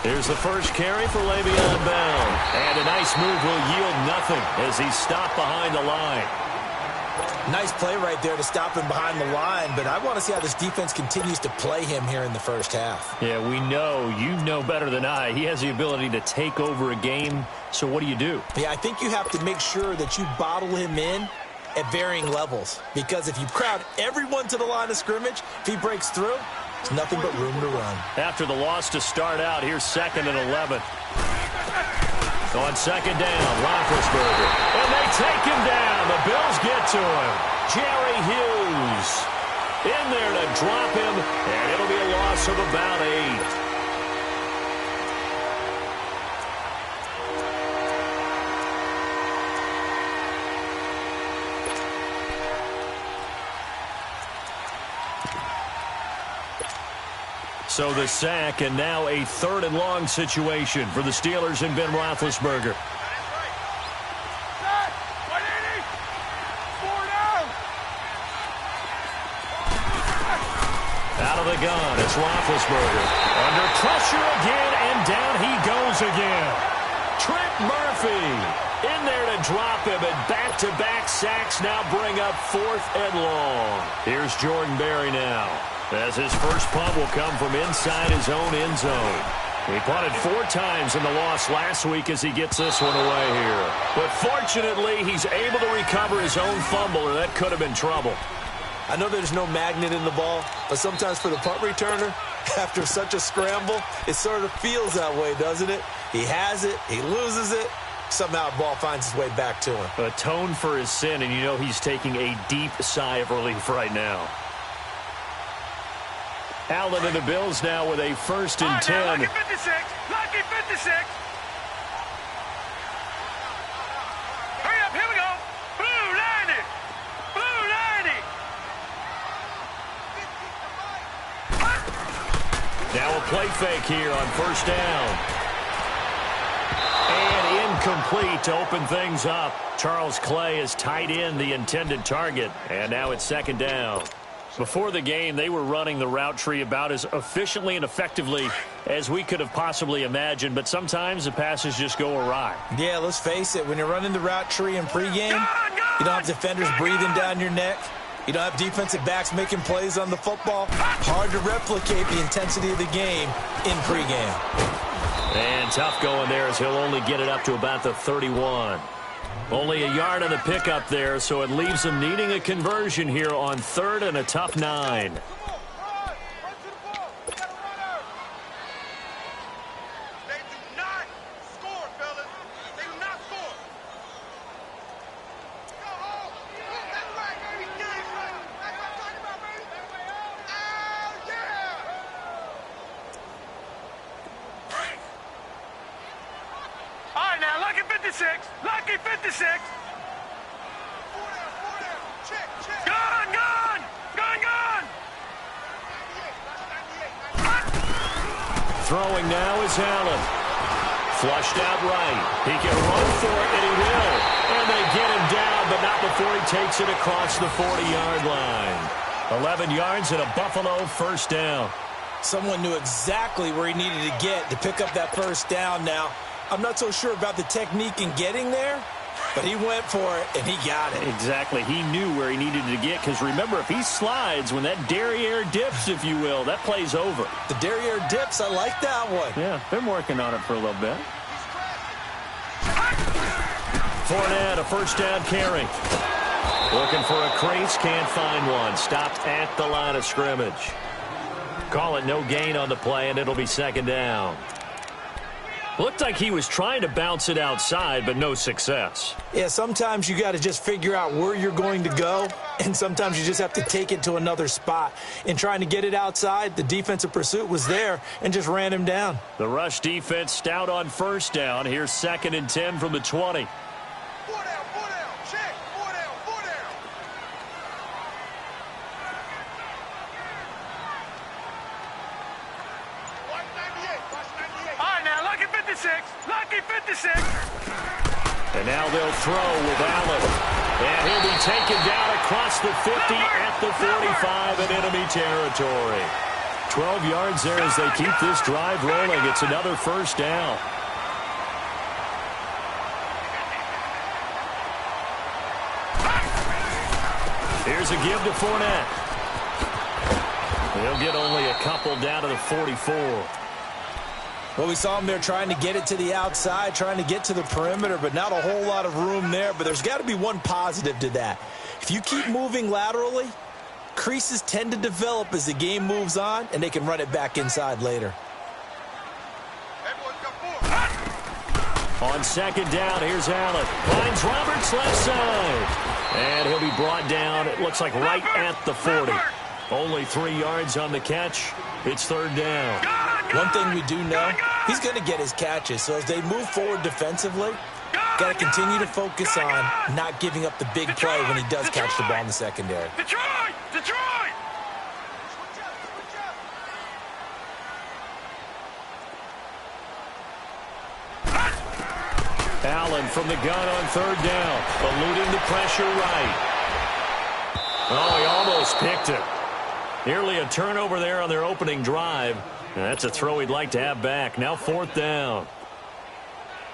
Here's the first carry for Le'Veon Bell. And a nice move will yield nothing as he's stopped behind the line. Nice play right there to stop him behind the line, but I want to see how this defense continues to play him here in the first half. Yeah, we know. You know better than I. He has the ability to take over a game, so what do you do? Yeah, I think you have to make sure that you bottle him in at varying levels, because if you crowd everyone to the line of scrimmage, if he breaks through, it's nothing but room to run. After the loss to start out, here's 2nd and 11. On 2nd down, Roethlisberger. And they take him down. The Bills get to him. Jerry Hughes in there to drop him, and it'll be a loss of about 8. So the sack, and now a 3rd and long situation for the Steelers and Ben Roethlisberger. Out of the gun, it's Roethlisberger. Under pressure again, and down he goes again. Trent Murphy in there to drop him, and back-to-back sacks now bring up 4th and long. Here's Jordan Berry now, as his first punt will come from inside his own end zone. He punted 4 times in the loss last week as he gets this one away here. But fortunately, he's able to recover his own fumble, or that could have been trouble. I know there's no magnet in the ball, but sometimes for the punt returner, after such a scramble, it sort of feels that way, doesn't it? He has it, he loses it, somehow the ball finds its way back to him. Atone for his sin, and you know he's taking a deep sigh of relief right now. Allen and the Bills now with a 1st and 10. Lucky 56. Lucky 56. Hurry up. Here we go. Blue 90. Blue 90. Now a play fake here on 1st down. And incomplete to open things up. Charles Clay is tight in the intended target. And now it's 2nd down. Before the game, they were running the route tree about as efficiently and effectively as we could have possibly imagined, but sometimes the passes just go awry. Yeah, let's face it, when you're running the route tree in pregame, you don't have defenders breathing down your neck. You don't have defensive backs making plays on the football. Hard to replicate the intensity of the game in pregame. And tough going there as he'll only get it up to about the 31. Only a yard on the pickup there, so it leaves them needing a conversion here on 3rd and a tough 9. Lucky 56. Gone, gone. Gone, gone. Throwing now is Allen. Flushed out right. He can run for it, and he will. And they get him down, but not before he takes it across the 40-yard line. 11 yards and a Buffalo 1st down. Someone knew exactly where he needed to get to pick up that 1st down now. I'm not so sure about the technique in getting there, but he went for it, and he got it. Exactly. He knew where he needed to get, because remember, if he slides, when that derriere dips, if you will, that play's over. The derriere dips, I like that one. Yeah, been working on it for a little bit. Fournette, a 1st down carry. Looking for a crease, can't find one. Stopped at the line of scrimmage. Call it no gain on the play, and it'll be 2nd down. Looked like he was trying to bounce it outside, but no success. Yeah, sometimes you got to just figure out where you're going to go, and sometimes you just have to take it to another spot. In trying to get it outside, the defensive pursuit was there and just ran him down. The rush defense stout on 1st down. Here's 2nd and 10 from the 20. Lucky 56. And now they'll throw with Allen. And he'll be taken down across the 50 at the 45 in enemy territory. 12 yards there as they keep this drive rolling. It's another first down. Here's a give to Fournette. He'll get only a couple down to the 44. Well, we saw him there trying to get it to the outside, trying to get to the perimeter, but not a whole lot of room there. But there's got to be one positive to that. If you keep moving laterally, creases tend to develop as the game moves on, and they can run it back inside later. On second down, here's Allen. Finds Roberts left side. And he'll be brought down, it looks like right at the 40. Only 3 yards on the catch. It's third down. One thing we do know, he's going to get his catches. So as they move forward defensively, got to continue to focus on not giving up the big play when he does catch the ball in the secondary. Detroit! Detroit! Allen from the gun on third down, eluding the pressure right. Oh, he almost picked it. Nearly a turnover there on their opening drive. And that's a throw he'd like to have back. Now fourth down.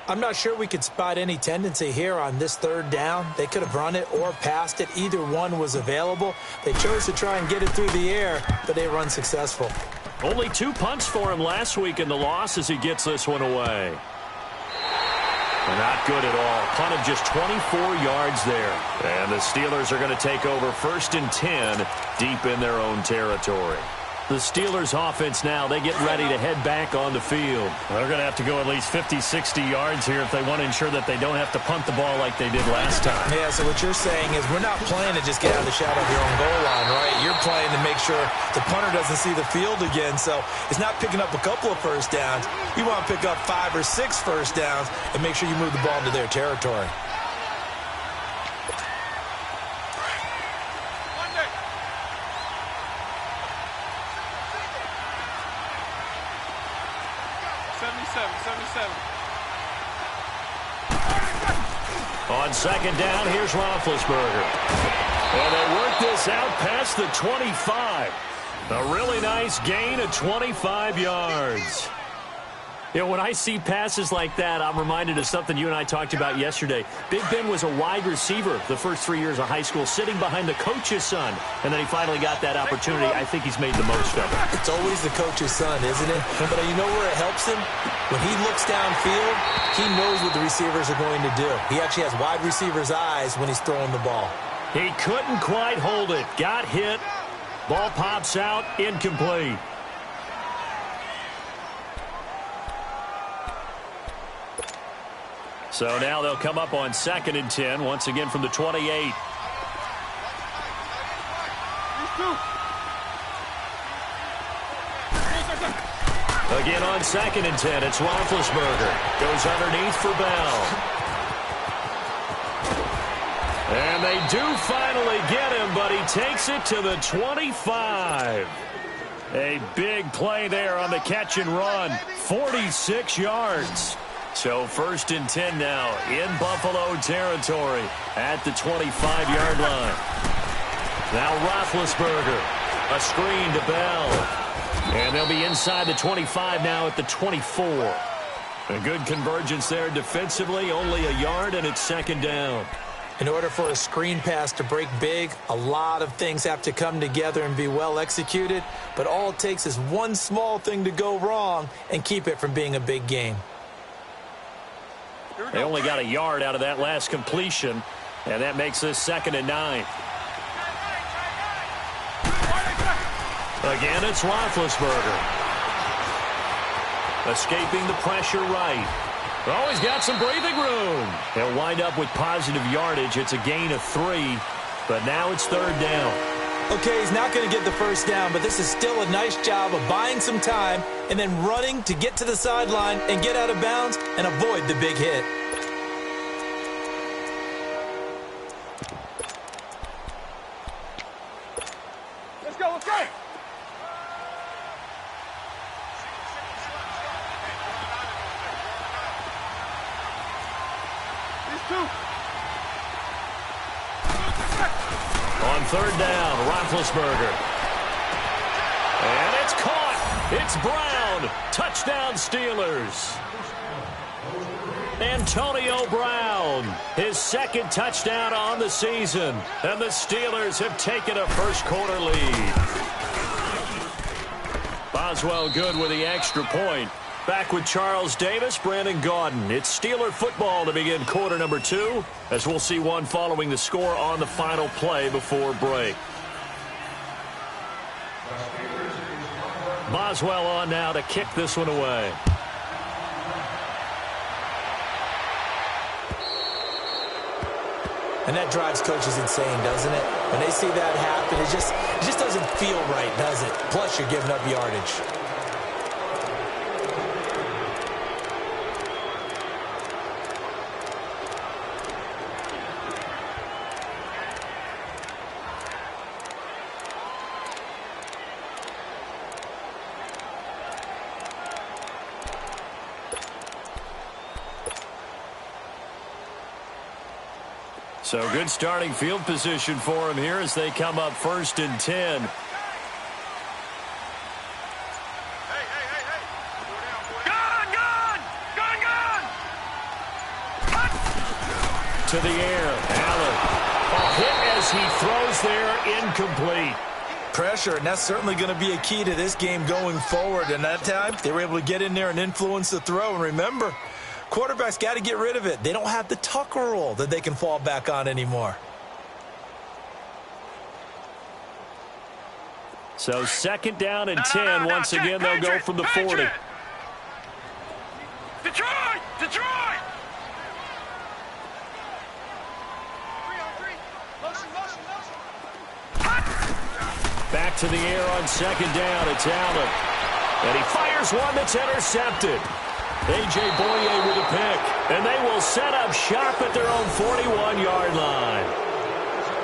I'm not sure we could spot any tendency here on this third down. They could have run it or passed it. Either one was available. They chose to try and get it through the air, but they were unsuccessful. Only 2 punts for him last week in the loss as he gets this one away. Not good at all. Punt of just 24 yards there. And the Steelers are going to take over 1st and 10 deep in their own territory. The Steelers offense now, they get ready to head back on the field. They're going to have to go at least 50, 60 yards here if they want to ensure that they don't have to punt the ball like they did last time. Yeah, so what you're saying is we're not playing to just get out of the shadow of your own goal line, right? You're playing to make sure the punter doesn't see the field again. So it's not picking up a couple of first downs. You want to pick up 5 or 6 first downs and make sure you move the ball into their territory. On second down, here's Roethlisberger. And they work this out past the 25. A really nice gain of 25 yards. You know, when I see passes like that, I'm reminded of something you and I talked about yesterday. Big Ben was a wide receiver the first 3 years of high school, sitting behind the coach's son. And then he finally got that opportunity. I think he's made the most of it. It's always the coach's son, isn't it? But you know where it helps him? When he looks downfield, he knows what the receivers are going to do. He actually has wide receivers' eyes when he's throwing the ball. He couldn't quite hold it. Got hit. Ball pops out. Incomplete. So now they'll come up on 2nd and 10, once again from the 28. Again on 2nd and 10, it's Roethlisberger. Goes underneath for Bell. And they do finally get him, but he takes it to the 25. A big play there on the catch and run. 46 yards. So 1st and 10 now in Buffalo territory at the 25-yard line. Now Roethlisberger, a screen to Bell. And they'll be inside the 25 now at the 24. A good convergence there defensively, only a yard, and it's 2nd down. In order for a screen pass to break big, a lot of things have to come together and be well executed, but all it takes is one small thing to go wrong and keep it from being a big game. They only got a yard out of that last completion, and that makes this 2nd and 9. Again, it's Roethlisberger. Escaping the pressure right. Oh, he's got some breathing room. They'll wind up with positive yardage. It's a gain of 3, but now it's 3rd down. Okay, he's not going to get the first down, but this is still a nice job of buying some time and then running to get to the sideline and get out of bounds and avoid the big hit. Let's go, let's go! These two. On 3rd down, Roethlisberger. And it's caught. It's Brown. Touchdown, Steelers. Antonio Brown, his second touchdown on the season. And the Steelers have taken a first-quarter lead. Boswell good with the extra point. Back with Charles Davis, Brandon Gaudin. It's Steeler football to begin quarter number 2, as we'll see one following the score on the final play before break. Boswell on now to kick this one away. And that drives coaches insane, doesn't it? When they see that happen, it just doesn't feel right, does it? Plus, you're giving up yardage. So good starting field position for him here as they come up 1st and 10. To the air, Allen. A hit as he throws there, incomplete. Pressure, and that's certainly going to be a key to this game going forward. And that time, they were able to get in there and influence the throw. And remember, quarterbacks got to get rid of it. They don't have the Tucker rule that they can fall back on anymore. So 2nd down and 10. Once again, they'll go from the 40. Detroit! Back to the air on 2nd down. It's Allen. And he fires one that's intercepted. A.J. Boye with a pick. And they will set up shop at their own 41-yard line.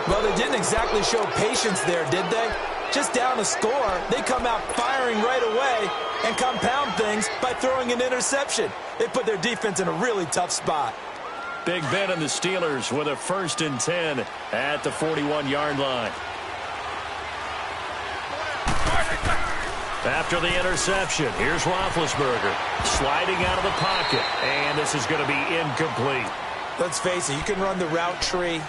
Well, they didn't exactly show patience there, did they? Just down a score, they come out firing right away and compound things by throwing an interception. They put their defense in a really tough spot. Big Ben and the Steelers with a 1st and 10 at the 41-yard line. After the interception, here's Roethlisberger sliding out of the pocket, and this is going to be incomplete. Let's face it, you can run the route tree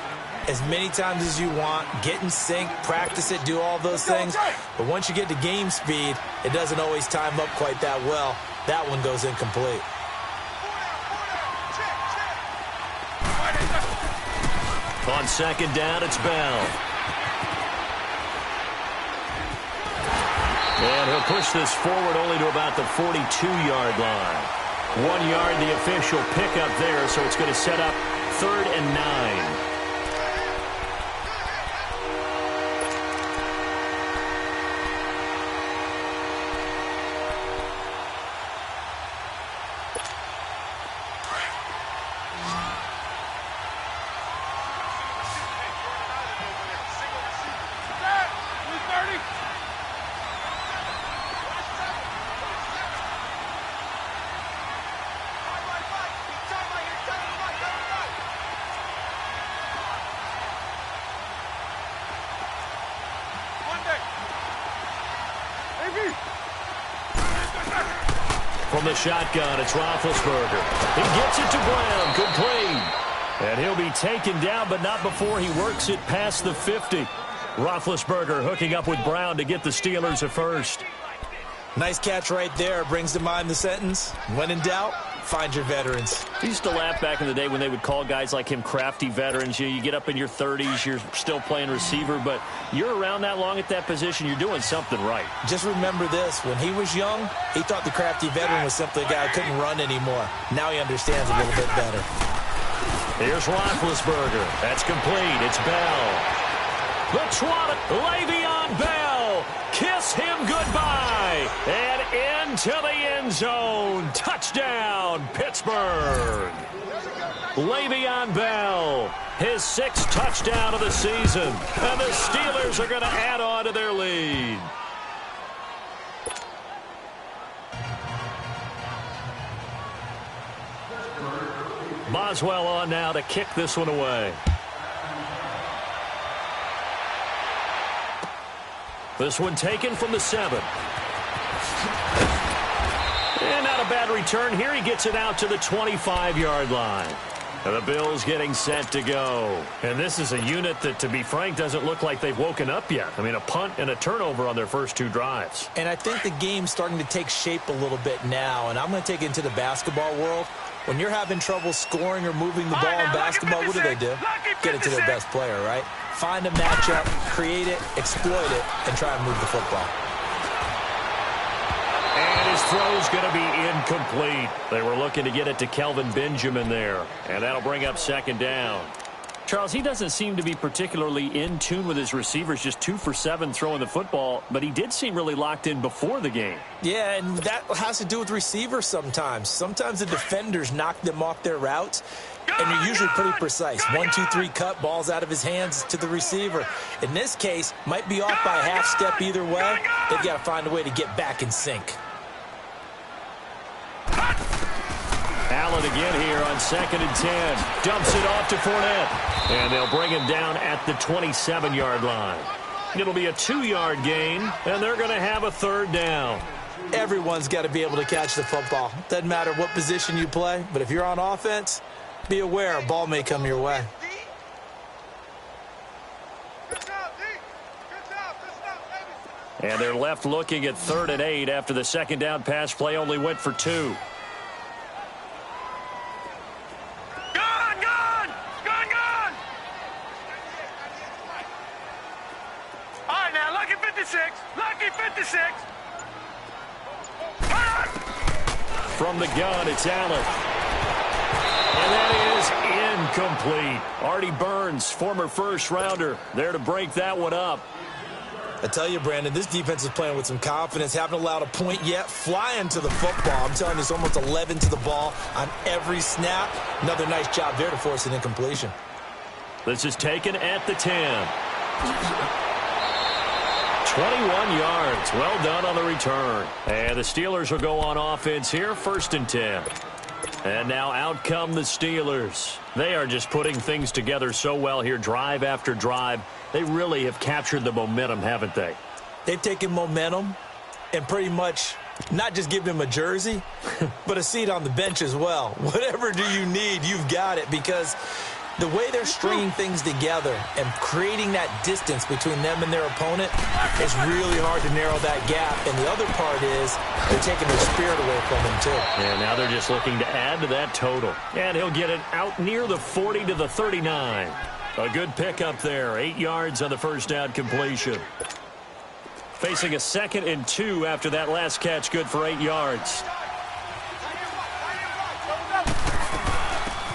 as many times as you want, get in sync, practice it, do all those things. But once you get to game speed, it doesn't always time up quite that well. That one goes incomplete. On 2nd down, it's Bell. And he'll push this forward only to about the 42-yard line. 1 yard, the official pickup there, so it's going to set up 3rd and 9. From the shotgun, it's Roethlisberger. He gets it to Brown, complete. And he'll be taken down, but not before he works it past the 50. Roethlisberger hooking up with Brown to get the Steelers a first. Nice catch right there. Brings to mind the sentence, when in doubt, find your veterans. I used to laugh back in the day when they would call guys like him crafty veterans. You get up in your 30s, you're still playing receiver, but you're around that long at that position, you're doing something right. Just remember this, when he was young, he thought the crafty veteran was simply a guy who couldn't run anymore. Now he understands a little bit better. Here's Roethlisberger. That's complete. It's Bell. The twat, Le'Veon Bell. Kiss him goodbye. And into the end zone. Touchdown, Pittsburgh. Le'Veon Bell, his 6th touchdown of the season. And the Steelers are going to add on to their lead. Boswell on now to kick this one away. This one taken from the 7. not a bad return here. He gets it out to the 25-yard line. And the Bills getting set to go. And this is a unit that, to be frank, doesn't look like they've woken up yet. I mean, a punt and a turnover on their first 2 drives. And I think the game's starting to take shape a little bit now. And I'm going to take it into the basketball world. When you're having trouble scoring or moving the ball in basketball, what do? Get it to their best player, right? Find a matchup, create it, exploit it, and try and move the football. And his throw's going to be incomplete. They were looking to get it to Kelvin Benjamin there. And that'll bring up second down. Charles, he doesn't seem to be particularly in tune with his receivers, just 2 for 7 throwing the football, but he did seem really locked in before the game. Yeah, and that has to do with receivers sometimes. Sometimes the defenders knock them off their routes, and they're usually pretty precise. 1, 2, 3 cut, balls out of his hands to the receiver. In this case, might be off by a half step either way. They've got to find a way to get back in sync. Allen again here on 2nd and 10. Dumps it off to Fournette. And they'll bring him down at the 27-yard line. It'll be a 2-yard gain, and they're going to have a 3rd down. Everyone's got to be able to catch the football. Doesn't matter what position you play, but if you're on offense, be aware a ball may come your way. And they're left looking at 3rd and 8 after the 2nd down pass play only went for 2. Lucky 56. From the gun, it's Allen. And that is incomplete. Artie Burns, former first-rounder, there to break that one up. I tell you, Brandon, this defense is playing with some confidence. Haven't allowed a point yet. Flying to the football. I'm telling you, it's almost 11 to the ball on every snap. Another nice job there to force an incompletion. This is taken at the 10. 21 yards. Well done on the return. And the Steelers will go on offense here, 1st and 10. And now out come the Steelers. They are just putting things together so well here, drive after drive. They really have captured the momentum, haven't they? They've taken momentum and pretty much not just given him a jersey, but a seat on the bench as well. Whatever do you need, you've got it, because the way they're stringing things together and creating that distance between them and their opponent, it's really hard to narrow that gap. And the other part is they're taking their spirit away from them, too. And now they're just looking to add to that total. And he'll get it out near the 40 to the 39. A good pickup there. 8 yards on the first down completion. Facing a 2nd and 2 after that last catch, good for 8 yards.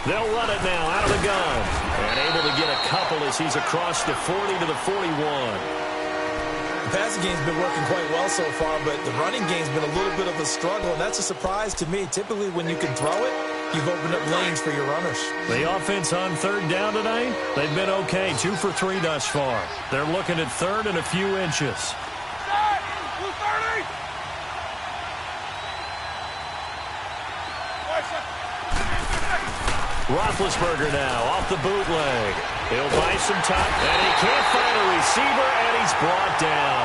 They'll run it now out of the gun. And able to get a couple as he's across the 40 to the 41. The passing game's been working quite well so far, but the running game's been a little bit of a struggle, and that's a surprise to me. Typically, when you can throw it, you've opened up lanes for your runners. The offense on 3rd down tonight, they've been okay. 2 for 3 thus far. They're looking at 3rd and a few inches. Roethlisberger now off the bootleg. He'll buy some time, and he can't find a receiver, and he's brought down.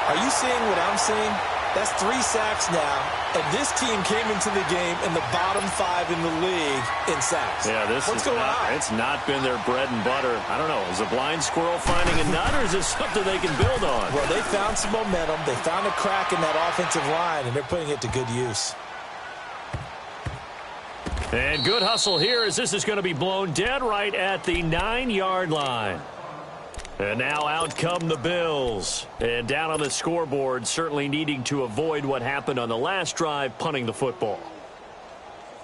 Are you seeing what I'm seeing? That's 3 sacks now, and this team came into the game in the bottom 5 in the league in sacks. Yeah, what's going on? It's not been their bread and butter. I don't know. Is a blind squirrel finding a nut, or is this something they can build on? Well, they found some momentum. They found a crack in that offensive line, and they're putting it to good use. And good hustle here as this is going to be blown dead right at the 9-yard line. And now out come the Bills. And down on the scoreboard, certainly needing to avoid what happened on the last drive, punting the football.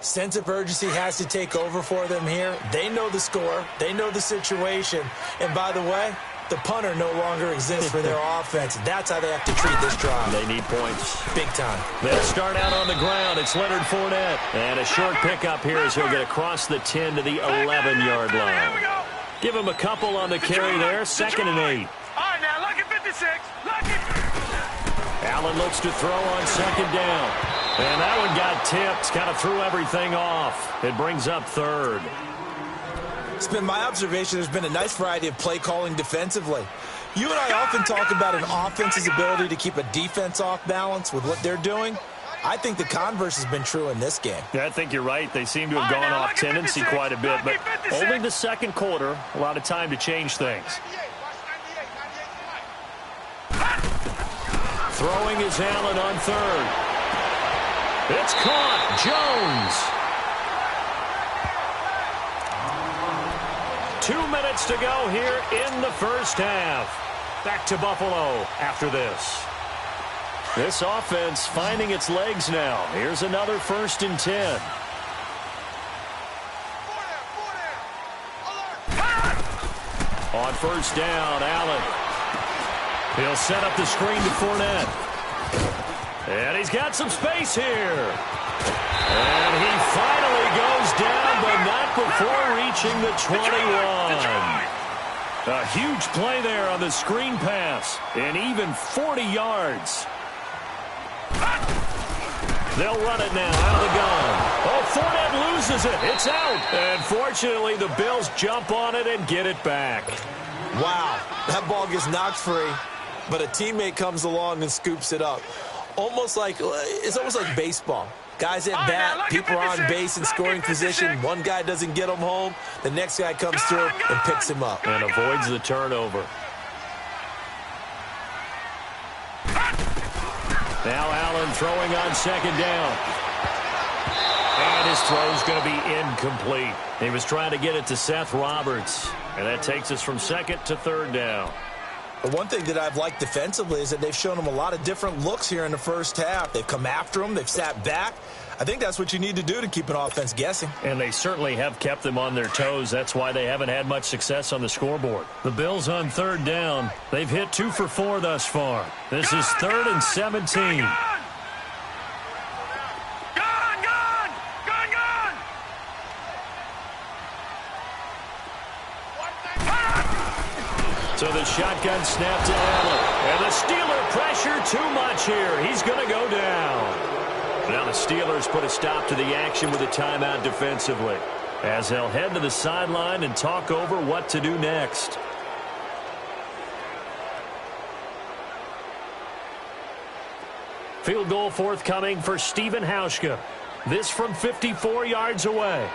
Sense of urgency has to take over for them here. They know the score. They know the situation. And by the way, the punter no longer exists for their offense. That's how they have to treat this drive. They need points. Big time. They'll start out on the ground. It's Leonard Fournette. And a short pickup here as he'll get across the 10 to the 11-yard line. Give him a couple on the carry there. 2nd and 8. All right, now, lucky 56. Lucky. Allen looks to throw on 2nd down. And that one got tipped. Kind of threw everything off. It brings up 3rd. It's been my observation there's been a nice variety of play calling defensively. You and I often talk about an offense's ability to keep a defense off balance with what they're doing. I think the converse has been true in this game. Yeah, I think you're right. They seem to have gone off tendency quite a bit, but only the second quarter, a lot of time to change things. Throwing is Allen on third. It's caught. Jones. 2 minutes to go here in the first half. Back to Buffalo after this. This offense finding its legs now. Here's another 1st and 10. On first down, Allen. He'll set up the screen to Fournette. And he's got some space here. And he finally goes down, but not before reaching the 21. A huge play there on the screen pass. And even 40 yards. They'll run it now out of the gun. Oh, Fournette loses it. It's out. And fortunately, the Bills jump on it and get it back. Wow, that ball gets knocked free, but a teammate comes along and scoops it up. It's almost like baseball. Guys at bat, people are on base in scoring position. One guy doesn't get him home. The next guy comes through and picks him up. And avoids the turnover. Now Allen throwing on second down. And his throw's going to be incomplete. He was trying to get it to Seth Roberts. And that takes us from second to third down. The one thing that I've liked defensively is that they've shown him a lot of different looks here in the first half. They've come after him. They've sat back. I think that's what you need to do to keep an offense guessing. And they certainly have kept them on their toes. That's why they haven't had much success on the scoreboard. The Bills on third down. They've hit 2 for 4 thus far. This is 3rd and 17. So the shotgun snap to Allen. And the Steeler pressure too much here. He's going to go down. Now the Steelers put a stop to the action with a timeout defensively, as they'll head to the sideline and talk over what to do next. Field goal forthcoming for Stephen Hauschka. This from 54 yards away.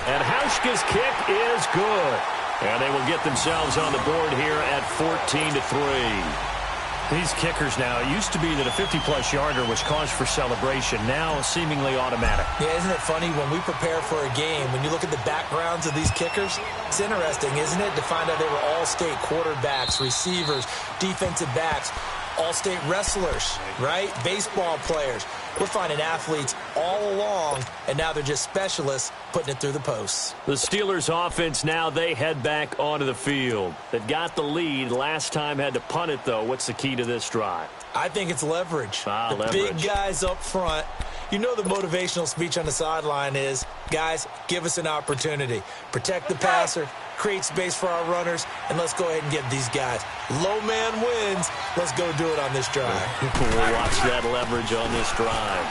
And Hauschka's kick is good. And they will get themselves on the board here at 14-3. These kickers now, it used to be that a 50-plus yarder was cause for celebration. Now seemingly automatic. Yeah, isn't it funny when we prepare for a game, when you look at the backgrounds of these kickers, it's interesting, isn't it, to find out they were all-state quarterbacks, receivers, defensive backs, all-state wrestlers, right? Baseball players. We're finding athletes all along, and now they're just specialists putting it through the posts. The Steelers offense now, they head back onto the field. They've got the lead. Last time had to punt it, though. What's the key to this drive? I think it's leverage. Leverage. Big guys up front. You know the motivational speech on the sideline is, guys, give us an opportunity. Protect the passer, create space for our runners, and let's go ahead and get these guys. Low man wins. Let's go do it on this drive. We'll watch that leverage on this drive.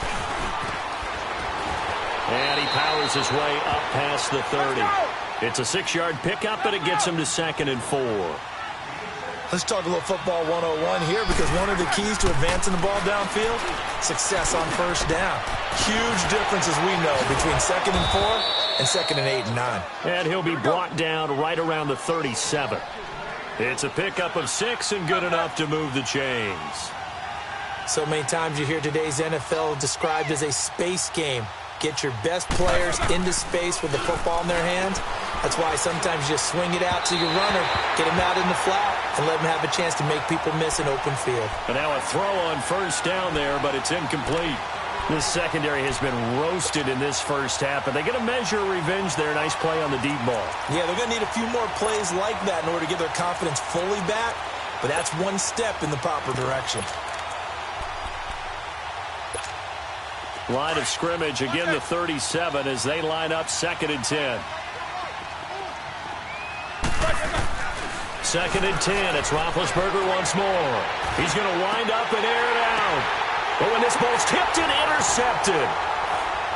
And he powers his way up past the 30. It's a 6-yard pickup, but it gets him to 2nd and 4. Let's talk a little football 101 here, because one of the keys to advancing the ball downfield, success on first down. Huge difference, as we know, between 2nd and 4 and 2nd and 8 and 9. And he'll be brought down right around the 37. It's a pickup of 6 and good enough to move the chains. So many times you hear today's NFL described as a space game. Get your best players into space with the football in their hands. That's why sometimes you just swing it out to your runner, get him out in the flat, and let him have a chance to make people miss an open field. And now a throw on first down there, but it's incomplete. This secondary has been roasted in this first half, and they get a measure of revenge there. Nice play on the deep ball. Yeah, they're going to need a few more plays like that in order to get their confidence fully back, but that's one step in the proper direction. Line of scrimmage, again the 37 as they line up 2nd and 10. 2nd and 10, it's Roethlisberger once more. He's going to wind up and air it out. But when this ball's tipped and intercepted.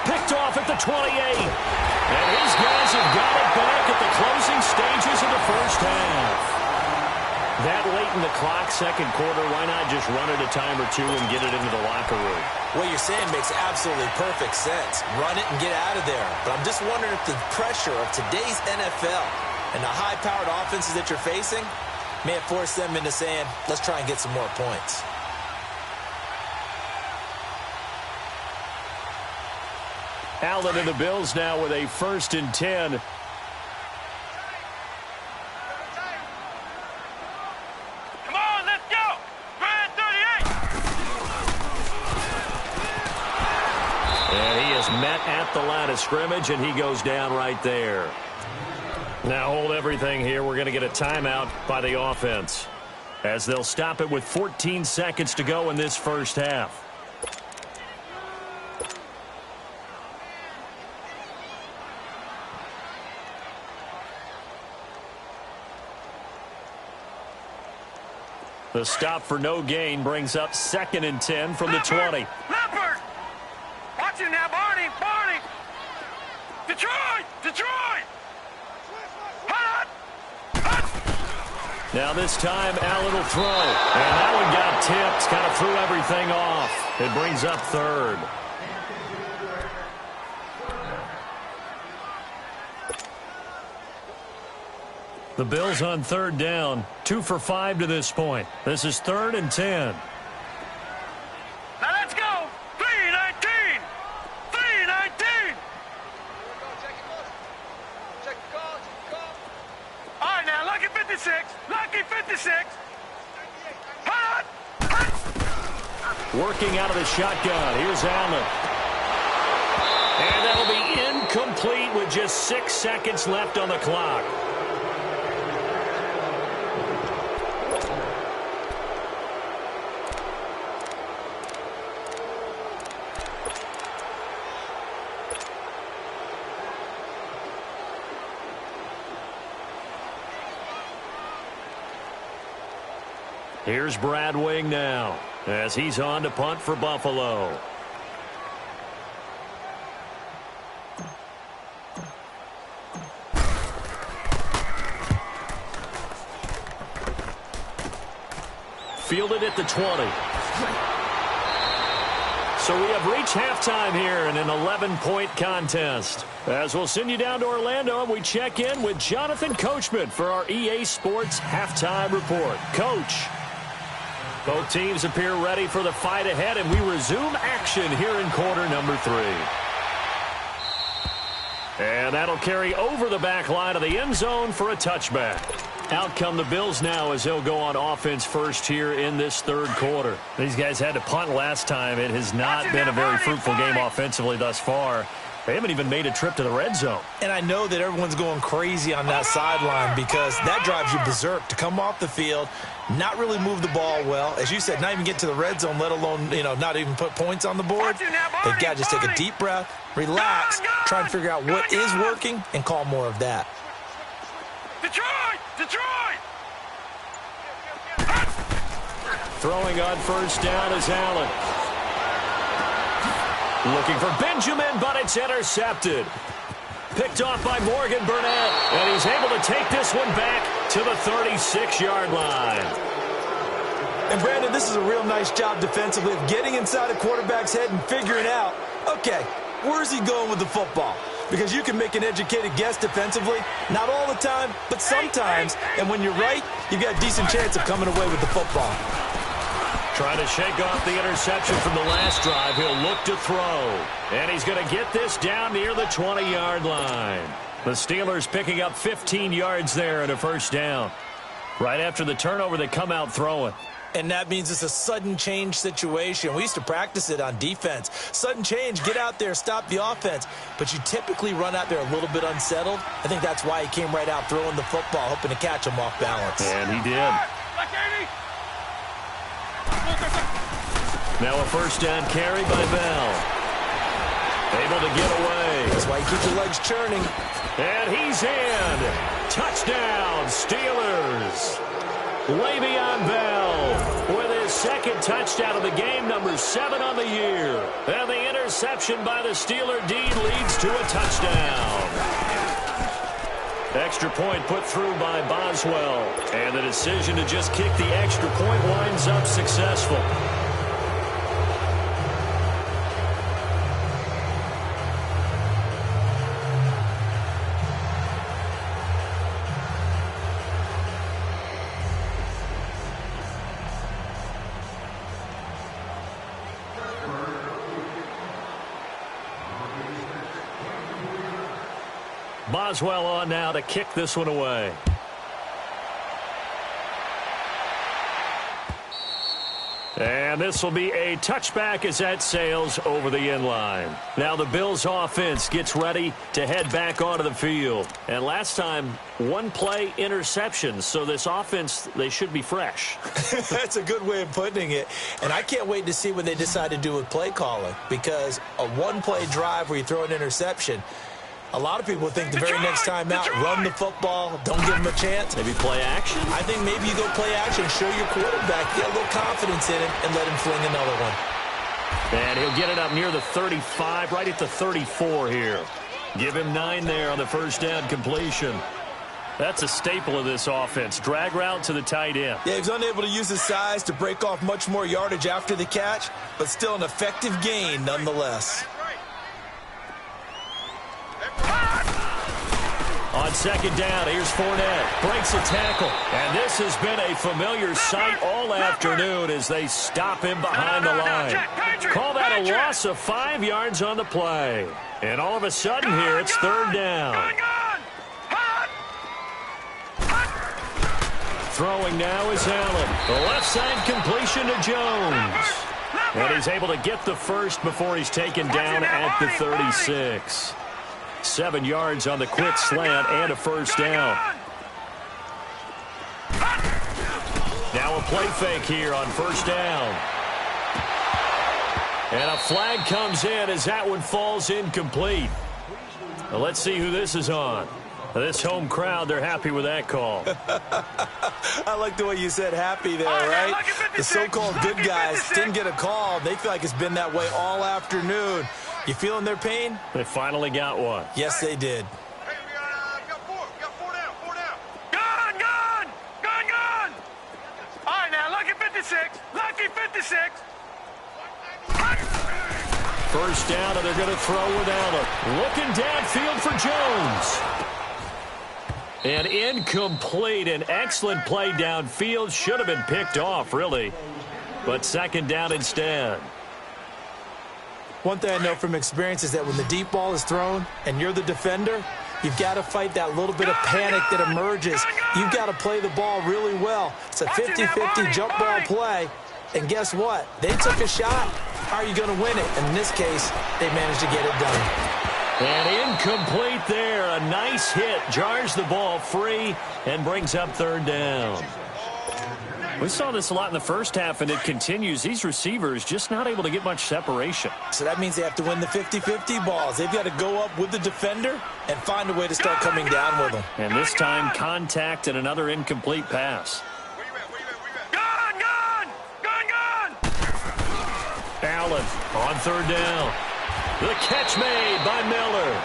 Picked off at at the 28. And his guys have got it back at the closing stages of the first half. That late in the clock, second quarter, why not just run it a time or two and get it into the locker room? What you're saying makes absolutely perfect sense. Run it and get out of there. But I'm just wondering if the pressure of today's NFL and the high-powered offenses that you're facing may have forced them into saying, let's try and get some more points. Allen and the Bills now with a 1st and 10. Met at the line of scrimmage, and he goes down right there. Now hold everything here. We're going to get a timeout by the offense, as they'll stop it with 14 seconds to go in this first half. The stop for no gain brings up 2nd and 10 from the 20. Leopard! Watch him now, Barney! Barney! Detroit! Detroit! Hot! Hot! Now this time, Allen will throw. And that one got tipped. Kind of threw everything off. It brings up 3rd. The Bills on 3rd down. 2 for 5 to this point. This is 3rd and 10. Now let's go! 3-19! 3-19! All right, now, lucky 56. Lucky 56. Hot! Hot! Working out of the shotgun. Here's Allen. And that'll be incomplete with just 6 seconds left on the clock. Here's Brad Wing now, as he's on to punt for Buffalo. Fielded at the 20. So we have reached halftime here in an 11-point contest. As we'll send you down to Orlando, and we check in with Jonathan Coachman for our EA Sports Halftime Report. Coach. Both teams appear ready for the fight ahead, and we resume action here in quarter number 3. And that'll carry over the back line of the end zone for a touchback. Out come the Bills now as they'll go on offense first here in this 3rd quarter. These guys had to punt last time. It has not been a very fruitful game offensively thus far. They haven't even made a trip to the red zone. And I know that everyone's going crazy on that sideline because that drives you berserk to come off the field, not really move the ball well. As you said, not even get to the red zone, let alone, not even put points on the board. They've got to just take a deep breath, relax, try and figure out what is working, and call more of that. Detroit! Detroit! Throwing on 1st down is Allen. Looking for Benjamin, but it's intercepted. Picked off by Morgan Burnett, and he's able to take this one back to the 36-yard line. And, Brandon, this is a real nice job defensively of getting inside a quarterback's head and figuring out, okay, where's he going with the football? Because you can make an educated guess defensively, not all the time, but sometimes. And when you're right, you've got a decent chance of coming away with the football. Trying to shake off the interception from the last drive. He'll look to throw. And he's going to get this down near the 20-yard line. The Steelers picking up 15 yards there at a 1st down. Right after the turnover, they come out throwing. And that means it's a sudden change situation. We used to practice it on defense. Sudden change, get out there, stop the offense. But you typically run out there a little bit unsettled. I think that's why he came right out throwing the football, hoping to catch him off balance. And he did. Now a 1st down carry by Bell. Able to get away. That's why you keep your legs churning. And he's in. Touchdown, Steelers. Le'Veon Bell with his 2nd second touchdown of the game, number 7 on the year. And the interception by the Steeler D leads to a touchdown. Extra point put through by Boswell. And the decision to just kick the extra point winds up successful. Boswell on now to kick this one away. And this will be a touchback as that sails over the end line. Now the Bills offense gets ready to head back onto the field. And last time, one play interception. So this offense, they should be fresh. That's a good way of putting it. And I can't wait to see what they decide to do with play calling. Because a one-play drive where you throw an interception, a lot of people think the very next time out, run the football, don't give them a chance. Maybe play action? I think maybe you go play action, show your quarterback, get a little confidence in him, and let him fling another one. And he'll get it up near the 35, right at the 34 here. Give him 9 there on the first down completion. That's a staple of this offense. Drag route to the tight end. Yeah, he's unable to use his size to break off much more yardage after the catch, but still an effective gain nonetheless. On second down, here's Fournette. Breaks a tackle. And this has been a familiar sight all afternoon as they stop him behind the line. Call that a loss of 5 yards on the play. And all of a sudden here, it's third down. Throwing now is Allen. The left side completion to Jones. And he's able to get the first before he's taken down at the 36. 7 yards on the quick slant and a first down. Now a play fake here on first down. And a flag comes in as that one falls incomplete. Well, let's see who this is on. This home crowd, they're happy with that call. I like the way you said happy there, right? The so-called good guys didn't get a call. They feel like it's been that way all afternoon. You feeling their pain? They finally got one. Yes, they did. Hey, we got 4. We got 4 down. 4 down. Gun! All right, now, lucky 56. Lucky 56. First down, and they're going to throw without him. Looking downfield for Jones. And incomplete. An excellent play downfield. Should have been picked off, really. But second down instead. One thing I know from experience is that when the deep ball is thrown and you're the defender, you've got to fight that little bit of panic that emerges. You've got to play the ball really well. It's a 50-50 jump ball play. And guess what? They took a shot. How are you going to win it? And in this case, they managed to get it done. And incomplete there. A nice hit. Jars the ball free and brings up third down. We saw this a lot in the first half, and it continues. These receivers just not able to get much separation. So that means they have to win the 50-50 balls. They've got to go up with the defender and find a way to start coming down with them. And this time, contact and another incomplete pass. Allen on third down. The catch made by Miller.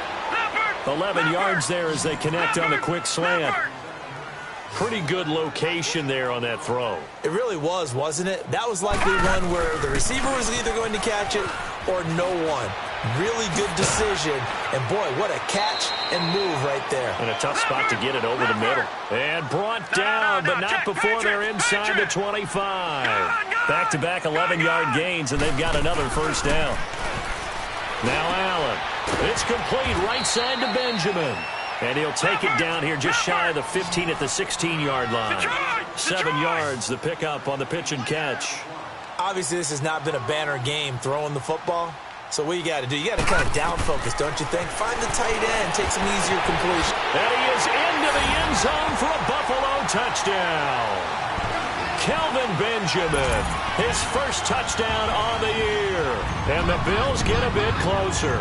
11 yards there as they connect on the quick slant. Pretty good location there on that throw. It really was, wasn't it? That was likely one where the receiver was either going to catch it or no one. Really good decision. And, boy, what a catch and move right there. And a tough spot to get it over the middle. And brought down, but not before they're inside the 25. Back-to-back 11-yard gains, and they've got another first down. Now Allen. It's complete right side to Benjamin. And he'll take it down here just shy of the 15 at the 16-yard line. 7 yards, the pickup on the pitch and catch. Obviously, this has not been a banner game throwing the football. So what you got to do, you got to kind of down focus, don't you think? Find the tight end, take some easier completion. And he is into the end zone for a Buffalo touchdown. Kelvin Benjamin, his first touchdown on the year. And the Bills get a bit closer.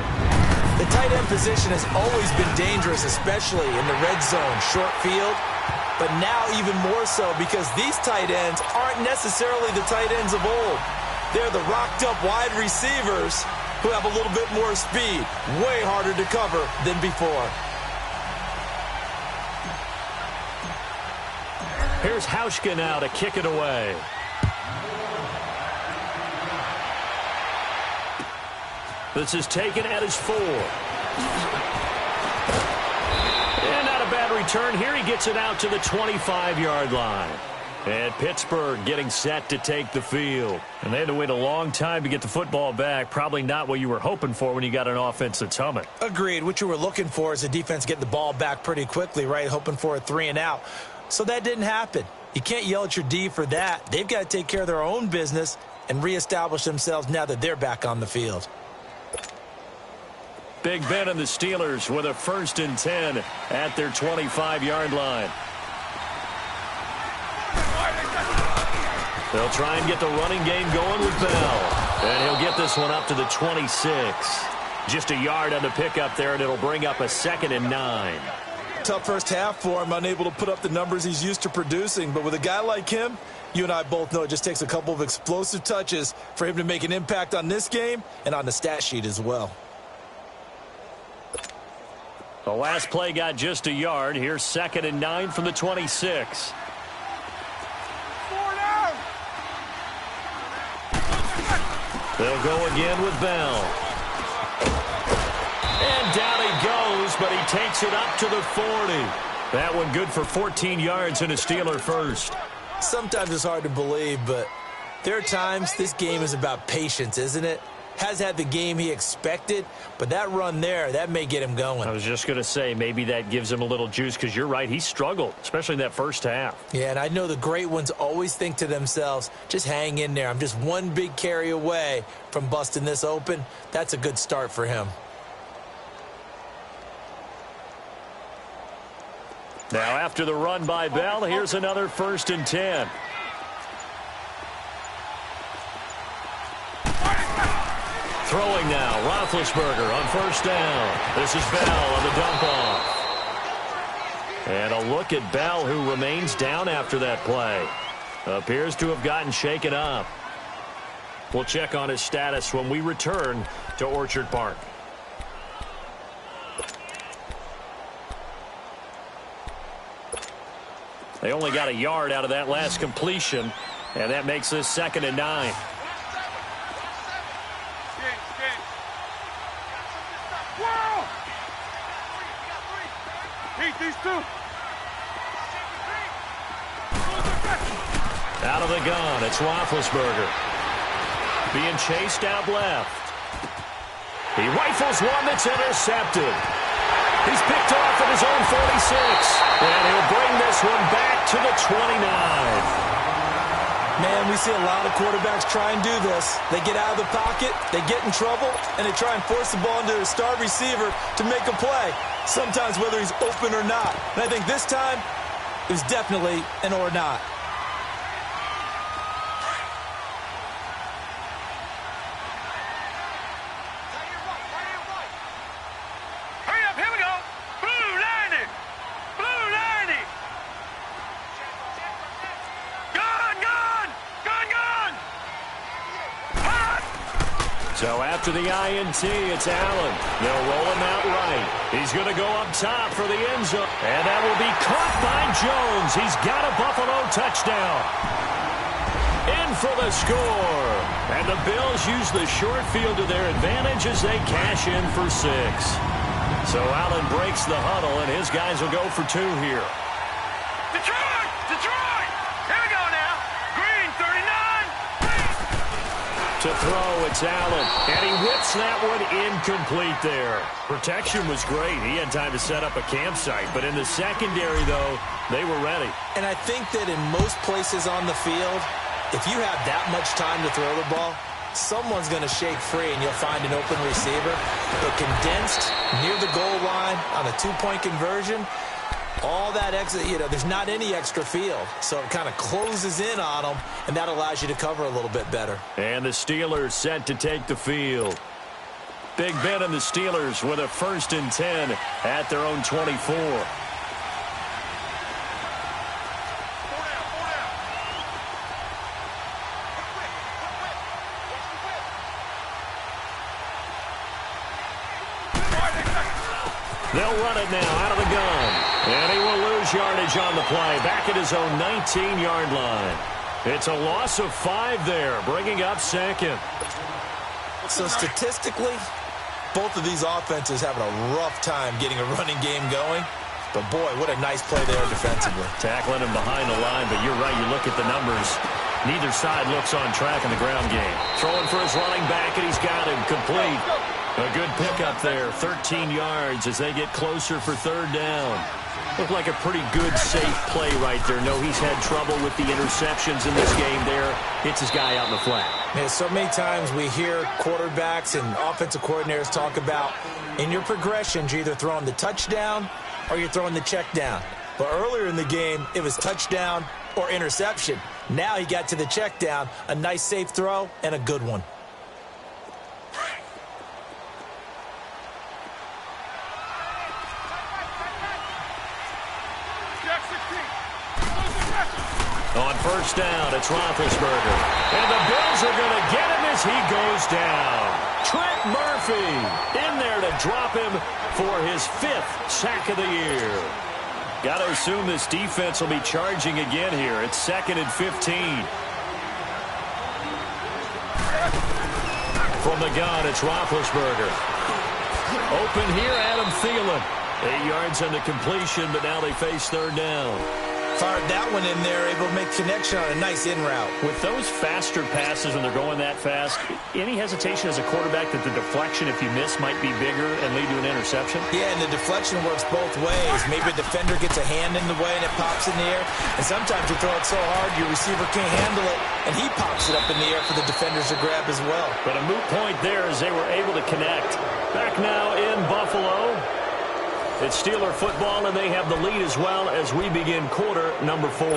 The tight end position has always been dangerous, especially in the red zone, short field. but now even more so because these tight ends aren't necessarily the tight ends of old. They're the rocked-up wide receivers who have a little bit more speed, way harder to cover than before. Here's Hauschka now to kick it away. This is taken at his 4. And not a bad return here. He gets it out to the 25-yard line. And Pittsburgh getting set to take the field. And they had to wait a long time to get the football back. Probably not what you were hoping for when you got an offense that's humming. Agreed. What you were looking for is a defense getting the ball back pretty quickly, right? Hoping for a 3 and out. So that didn't happen. You can't yell at your D for that. They've got to take care of their own business and reestablish themselves now that they're back on the field. Big Ben and the Steelers with a 1st and 10 at their 25-yard line. They'll try and get the running game going with Bell. And he'll get this one up to the 26. Just a yard on the pickup there, and it'll bring up a 2nd and 9. Tough first half for him, unable to put up the numbers he's used to producing. But with a guy like him, you and I both know it just takes a couple of explosive touches for him to make an impact on this game and on the stat sheet as well. The last play got just a yard. Here's 2nd and 9 from the 26. They'll go again with Bell. And down he goes, but he takes it up to the 40. That one good for 14 yards and a Steeler first. Sometimes it's hard to believe, but there are times this game is about patience, isn't it? Has had the game he expected, but that run there, that may get him going. I was just going to say, maybe that gives him a little juice because you're right, he struggled, especially in that first half. Yeah, and I know the great ones always think to themselves, just hang in there. I'm just one big carry away from busting this open. That's a good start for him. Now after the run by Bell, here's another 1st and 10. Throwing now, Roethlisberger on 1st down. This is Bell on the dump off. And a look at Bell, who remains down after that play. Appears to have gotten shaken up. We'll check on his status when we return to Orchard Park. They only got a yard out of that last completion, and that makes this 2nd and 9. Out of the gun, it's Roethlisberger. Being chased out left. He rifles one that's intercepted. He's picked off at his own 46. And he'll bring this one back to the 29. Man, we see a lot of quarterbacks try and do this. They get out of the pocket, they get in trouble, and they try and force the ball into a star receiver to make a play. Sometimes whether he's open or not. And I think this time, it was definitely an or not. So after the INT, it's Allen. They'll roll him out right. He's going to go up top for the end zone. And that will be caught by Jones. He's got a Buffalo touchdown. In for the score. And the Bills use the short field to their advantage as they cash in for 6. So Allen breaks the huddle, and his guys will go for 2 here. Detroit! Detroit! Here we go now. Green, 39. To throw, it's Allen, and he whips that one incomplete there. Protection was great. He had time to set up a campsite, but in the secondary, though, they were ready. And I think that in most places on the field, if you have that much time to throw the ball, someone's going to shake free and you'll find an open receiver. But condensed near the goal line on a 2-point conversion, all that extra, there's not any extra field. So it kind of closes in on them, and that allows you to cover a little bit better. And the Steelers set to take the field. Big Ben and the Steelers with a 1st and 10 at their own 24. They'll run it now out of the gun. And he will lose yardage on the play. Back at his own 19-yard line. It's a loss of 5 there, bringing up second. So statistically, both of these offenses having a rough time getting a running game going. But, boy, what a nice play there defensively. Tackling him behind the line, but you're right. You look at the numbers. Neither side looks on track in the ground game. Throwing for his running back, and he's got him complete. A good pickup there, 13 yards as they get closer for third down. Looked like a pretty good, safe play right there. No, he's had trouble with the interceptions in this game there. Hits his guy out in the flat. Man, so many times we hear quarterbacks and offensive coordinators talk about in your progressions, you're either throwing the touchdown or you're throwing the check down. But earlier in the game, it was touchdown or interception. Now he got to the check down, a nice safe throw, and a good one. On first down, it's Roethlisberger. And the Bills are going to get him as he goes down. Trent Murphy in there to drop him for his 5th sack of the year. Got to assume this defense will be charging again here. It's 2nd and 15. From the gun, it's Roethlisberger. Open here, Adam Thielen. 8 yards on the completion, but now they face third down. Fired that one in there, able to make connection on a nice in route. With those faster passes when they're going that fast, any hesitation as a quarterback that the deflection, if you miss, might be bigger and lead to an interception? Yeah, and the deflection works both ways. Maybe a defender gets a hand in the way and it pops in the air. And sometimes you throw it so hard your receiver can't handle it, and he pops it up in the air for the defenders to grab as well. But a moot point there as they were able to connect. Back now in Buffalo. It's Steeler football, and they have the lead as well as we begin quarter number 4.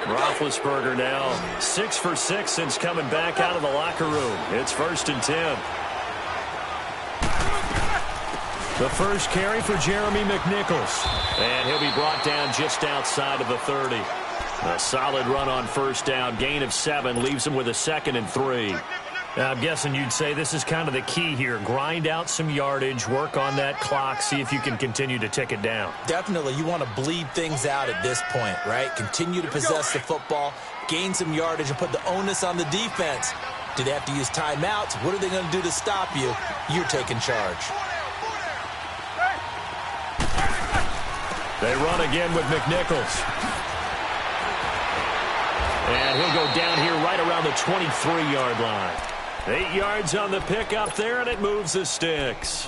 Roethlisberger now 6 for 6 since coming back out of the locker room. It's 1st and 10. The first carry for Jeremy McNichols. And he'll be brought down just outside of the 30. A solid run on first down. Gain of 7 leaves him with a 2nd and 3. Now, I'm guessing you'd say this is kind of the key here. Grind out some yardage, work on that clock, see if you can continue to tick it down. Definitely. You want to bleed things out at this point, right? Continue to possess the football, gain some yardage, and put the onus on the defense. Do they have to use timeouts? What are they going to do to stop you? You're taking charge. They run again with McNichols. And he'll go down here right around the 23-yard line. 8 yards on the pickup there, and it moves the sticks.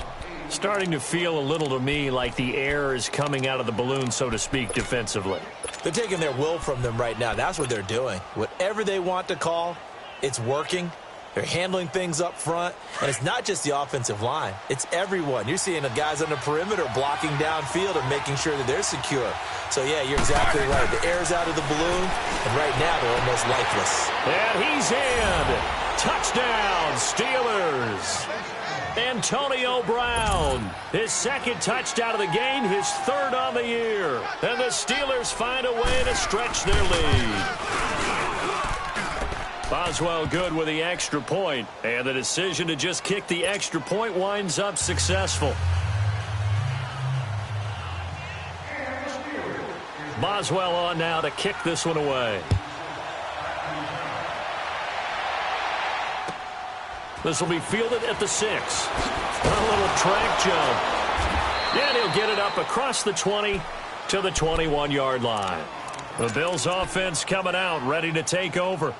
Starting to feel a little to me like the air is coming out of the balloon, so to speak, defensively. They're taking their will from them right now. That's what they're doing. Whatever they want to call, it's working. They're handling things up front. And it's not just the offensive line. It's everyone. You're seeing the guys on the perimeter blocking downfield and making sure that they're secure. So, yeah, you're exactly right. The air's out of the balloon, and right now they're almost lifeless. And he's in. Touchdown, Steelers. Antonio Brown, his 2nd touchdown of the game, his 3rd on the year. And the Steelers find a way to stretch their lead. Boswell good with the extra point, and the decision to just kick the extra point winds up successful. Boswell on now to kick this one away. This will be fielded at the 6. A little track jump. And he'll get it up across the 20 to the 21-yard line. The Bills offense coming out, ready to take over.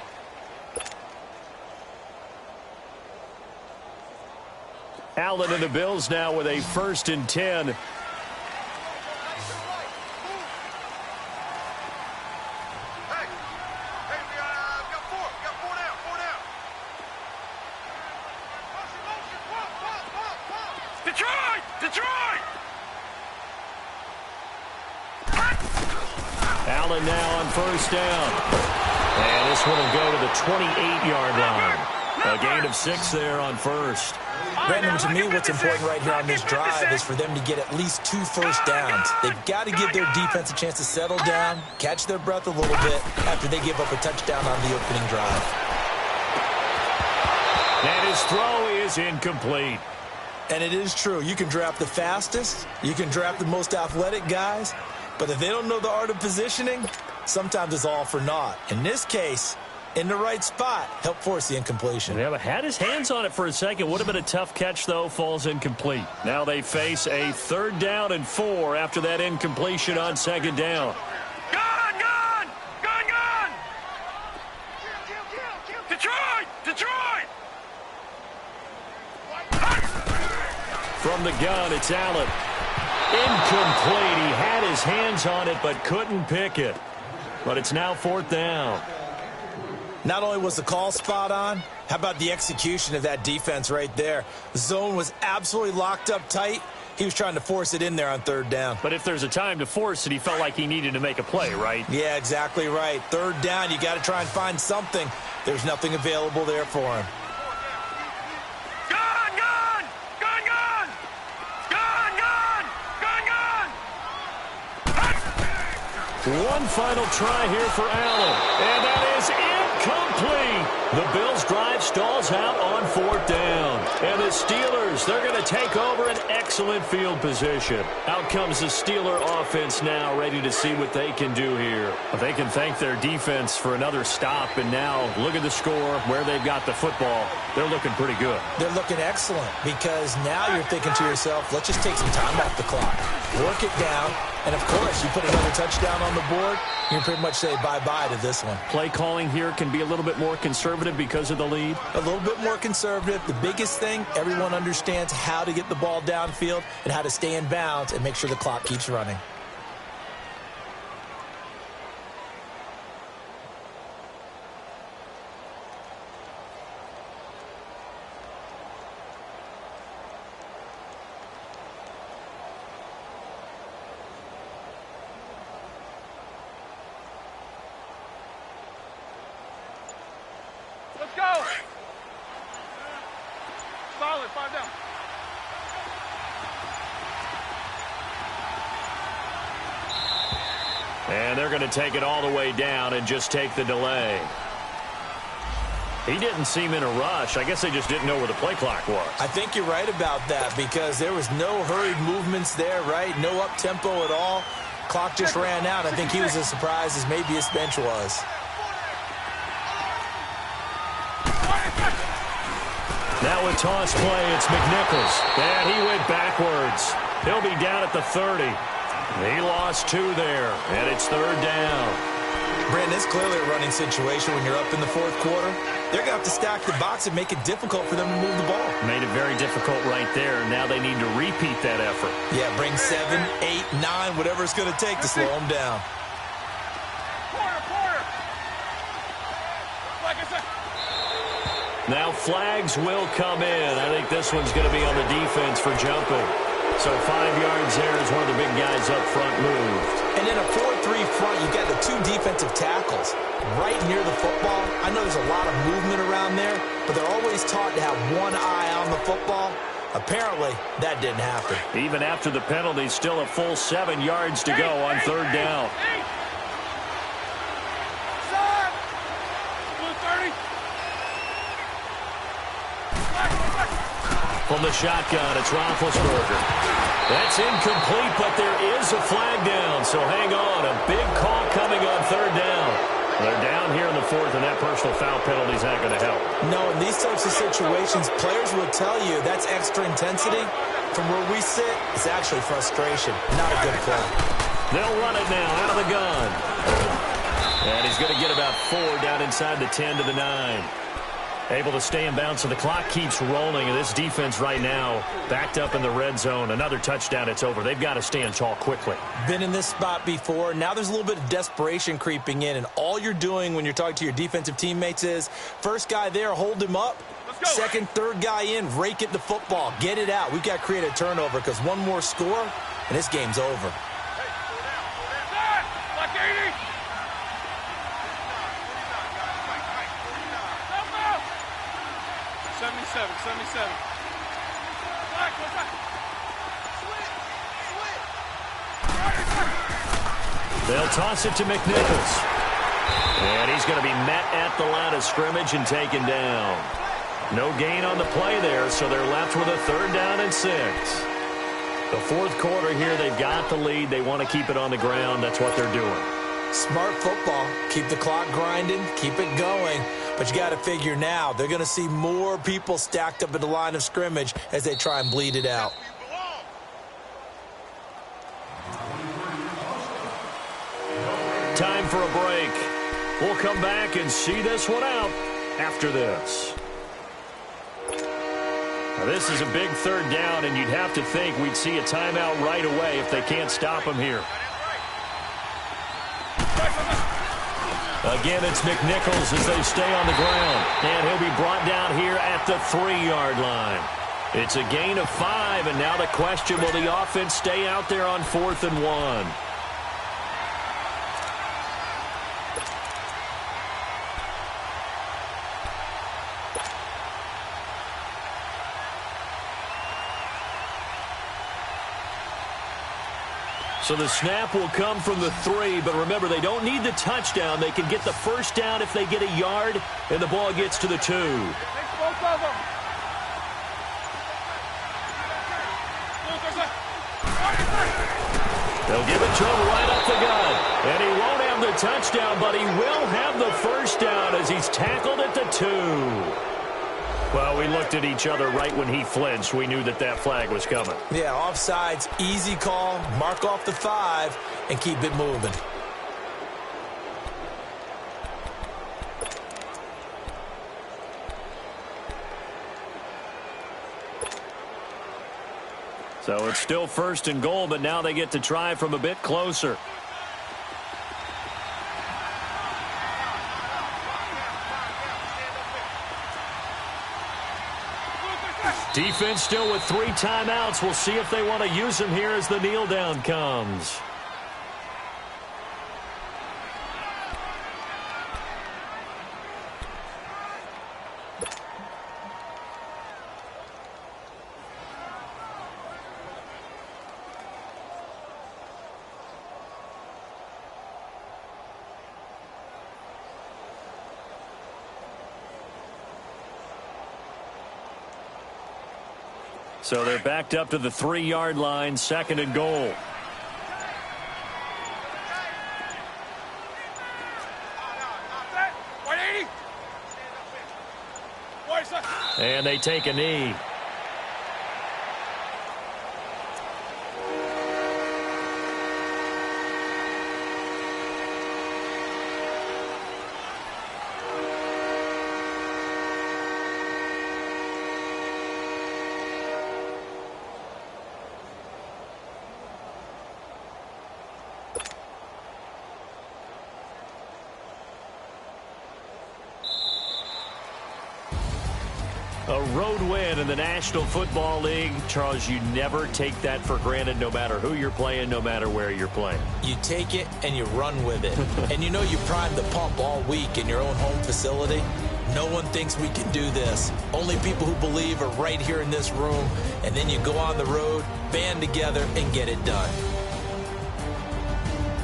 Allen and the Bills now with a 1st and 10. Allen now on first down. And this one will go to the 28-yard line. A gain of 6 there on first. Brandon, to me, what's important right here on this drive is for them to get at least 2 first downs. They've got to give their defense a chance to settle down, catch their breath a little bit after they give up a touchdown on the opening drive. And his throw is incomplete. And it is true. You can draft the fastest, you can draft the most athletic guys, but if they don't know the art of positioning, sometimes it's all for naught. In this case, in the right spot, help force the incompletion. Yeah, but had his hands on it for a second. Would have been a tough catch, though. Falls incomplete. Now they face a 3rd down and 4 after that incompletion on 2nd down. Gun! Gun! Gun! Gun! Detroit! Detroit! From the gun, it's Allen. Incomplete. He had his hands on it, but couldn't pick it. But it's now 4th down. Not only was the call spot on, how about the execution of that defense right there? The zone was absolutely locked up tight. He was trying to force it in there on 3rd down. But if there's a time to force it, he felt like he needed to make a play, right? Yeah, exactly right. 3rd down, you got to try and find something. There's nothing available there for him. Gun! Gun! Gun! Gun! Gun! Gun! Gun! Gun! One final try here for Allen. And that is incomplete. The Bills' drive stalls out on 4th down. And the Steelers, they're going to take over an excellent field position. Out comes the Steeler offense now, ready to see what they can do here. But they can thank their defense for another stop. And now, look at the score, where they've got the football. They're looking pretty good. They're looking excellent because now you're thinking to yourself, let's just take some time off the clock. Work it down. And, of course, you put another touchdown on the board, you can pretty much say bye-bye to this one. Play calling here can be a little bit more conservative because of the lead. A little bit more conservative. The biggest thing, everyone understands how to get the ball downfield and how to stay in bounds and make sure the clock keeps running. Let's go! Solid, 5 down. And they're going to take it all the way down and just take the delay. He didn't seem in a rush. I guess they just didn't know where the play clock was. I think you're right about that because there was no hurried movements there, right? No up-tempo at all. Clock just ran out. I think he was as surprised as maybe his bench was. Now a toss play, it's McNichols. And he went backwards. He'll be down at the 30. He lost 2 there, and it's 3rd down. Brandon, it's clearly a running situation when you're up in the 4th quarter. They're going to have to stack the box and make it difficult for them to move the ball. Made it very difficult right there. Now they need to repeat that effort. Yeah, bring 7, 8, 9, whatever it's going to take to slow them down. Quarter. Like I said. Now flags will come in. I think this one's going to be on the defense for jumping. So 5 yards there as one of the big guys up front moved. And in a 4-3 front, you've got the 2 defensive tackles right near the football. I know there's a lot of movement around there, but they're always taught to have one eye on the football. Apparently, that didn't happen. Even after the penalty, still a full 7 yards to go on 3rd down. From the shotgun, it's Roethlisberger. That's incomplete, but there is a flag down, so hang on. A big call coming on 3rd down. They're down here in the 4th, and that personal foul penalty is not going to help. No, in these types of situations, players will tell you that's extra intensity. From where we sit, it's actually frustration. Not a good play. They'll run it now out of the gun. And he's going to get about 4 down inside the 10 to the 9. Able to stay in bounds, so the clock keeps rolling. And this defense right now backed up in the red zone. Another touchdown, it's over. They've got to stand tall quickly. Been in this spot before. Now there's a little bit of desperation creeping in. And all you're doing when you're talking to your defensive teammates is, first guy there, hold him up. Second, third guy in, rake it the football. Get it out. We've got to create a turnover because one more score, and this game's over. Like 80. 77. They'll toss it to McNichols. And he's going to be met at the line of scrimmage and taken down. No gain on the play there, so they're left with a 3rd down and 6. The 4th quarter here, they've got the lead. They want to keep it on the ground. That's what they're doing. Smart football. Keep the clock grinding. Keep it going. But you got to figure now, they're going to see more people stacked up at the line of scrimmage as they try and bleed it out. Time for a break. We'll come back and see this one out after this. Now, this is a big 3rd down, and you'd have to think we'd see a timeout right away if they can't stop him here. Again, it's McNichols as they stay on the ground. And he'll be brought down here at the 3-yard line. It's a gain of 5, and now the question, will the offense stay out there on 4th and 1? So the snap will come from the 3, but remember, they don't need the touchdown. They can get the 1st down if they get a yard, and the ball gets to the 2. They'll give it to him right up the gut. And he won't have the touchdown, but he will have the 1st down as he's tackled at the 2. Well, we looked at each other right when he flinched. We knew that that flag was coming. Yeah, offsides, easy call, mark off the 5, and keep it moving. So it's still 1st and goal, but now they get to try from a bit closer. Defense still with 3 timeouts. We'll see if they want to use them here as the kneel down comes. So they're backed up to the 3-yard line, 2nd and goal. And they take a knee. A road win in the National Football League. Charles, you never take that for granted, no matter who you're playing, no matter where you're playing. You take it and you run with it. And you know you primed the pump all week in your own home facility. No one thinks we can do this. Only people who believe are right here in this room. And then you go on the road, band together, and get it done.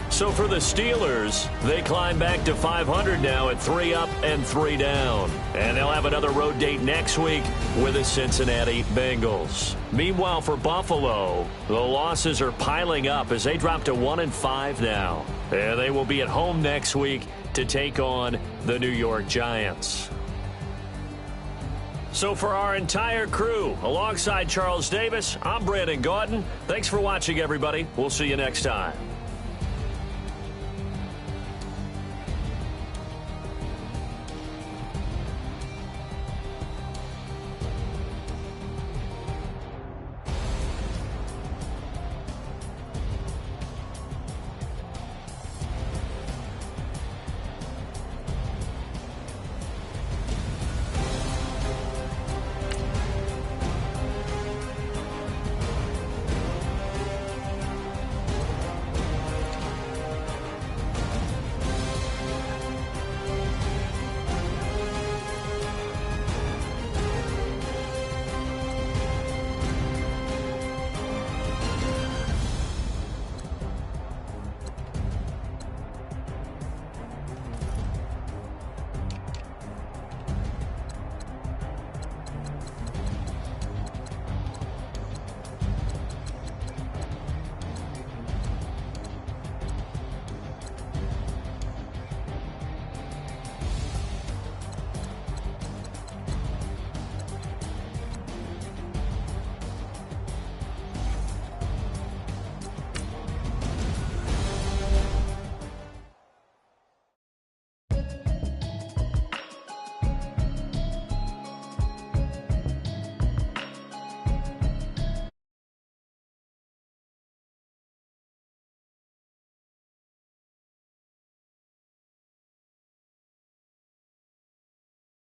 So for the Steelers, they climb back to 500 now at 3 up and 3 down. And they'll have another road date next week with the Cincinnati Bengals. Meanwhile, for Buffalo, the losses are piling up as they drop to 1-5 now. And they will be at home next week to take on the New York Giants. So for our entire crew, alongside Charles Davis, I'm Brandon Gaudin. Thanks for watching, everybody. We'll see you next time.